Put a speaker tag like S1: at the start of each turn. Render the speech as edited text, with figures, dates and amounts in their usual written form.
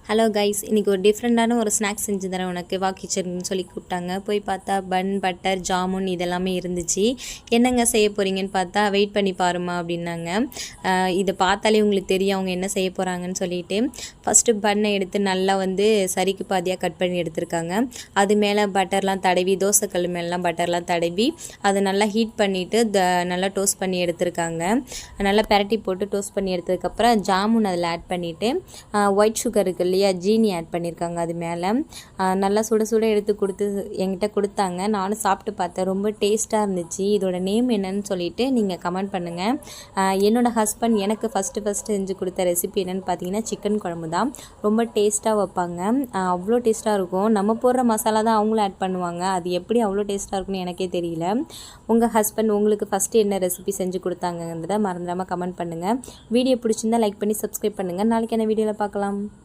S1: Hello guys, இன்றைக்கி ஒரு டிஃப்ரெண்ட்டான ஒரு ஸ்நாக்ஸ் செஞ்சு தரேன் உனக்கு, வா கிச்சன்னு சொல்லி கூப்பிட்டாங்க. போய் பார்த்தா பன், பட்டர், ஜாமுன் இதெல்லாமே இருந்துச்சு. என்னங்க செய்ய போகிறீங்கன்னு பார்த்தா, வெயிட் பண்ணி பாருமா அப்படின்னாங்க. இதை பார்த்தாலே உங்களுக்கு தெரியும் அவங்க என்ன செய்ய போகிறாங்கன்னு சொல்லிட்டு, ஃபஸ்ட்டு பன்னை எடுத்து நல்லா சரிக்கு பாதியாக கட் பண்ணி எடுத்துருக்காங்க. அது மேலே பட்டர்லாம் தடவி, தோசைக்கல் மேலாம் பட்டர்லாம் தடவி அதை நல்லா ஹீட் பண்ணிவிட்டு நல்லா டோஸ்ட் பண்ணி எடுத்துருக்காங்க. நல்லா பெரட்டி போட்டு டோஸ்ட் பண்ணி எடுத்ததுக்கப்புறம் ஜாமுன் அதில் ஆட் பண்ணிவிட்டு ஒயிட் சுகர் இருக்குது இல்லையா, ஜீனி ஆட் பண்ணியிருக்காங்க. அது மேலே நல்லா சுட சுட எடுத்து என்கிட்ட கொடுத்தாங்க. நானும் சாப்பிட்டு பார்த்தேன், ரொம்ப டேஸ்ட்டாக இருந்துச்சு. இதோட நேம் என்னன்னு சொல்லிட்டு நீங்கள் கமெண்ட் பண்ணுங்கள். என்னோடய ஹஸ்பண்ட் எனக்கு ஃபஸ்ட்டு செஞ்சு கொடுத்த ரெசிபி என்னென்னு பார்த்தீங்கன்னா சிக்கன் குழம்பு தான். ரொம்ப டேஸ்ட்டாக வைப்பாங்க, அவ்வளோ டேஸ்ட்டாக இருக்கும். நம்ம போடுற மசாலா தான் அவங்களும் ஆட் பண்ணுவாங்க. அது எப்படி அவ்வளோ டேஸ்ட்டாக இருக்குன்னு எனக்கே தெரியல. உங்கள் ஹஸ்பண்ட் உங்களுக்கு ஃபஸ்ட்டு என்ன ரெசிபி செஞ்சு கொடுத்தாங்கன்றதை மறந்துடாமல் கமெண்ட் பண்ணுங்கள். வீடியோ பிடிச்சிருந்தால் லைக் பண்ணி சப்ஸ்கிரைப் பண்ணுங்கள். நாளைக்கான வீடியோவில் பார்க்கலாம்.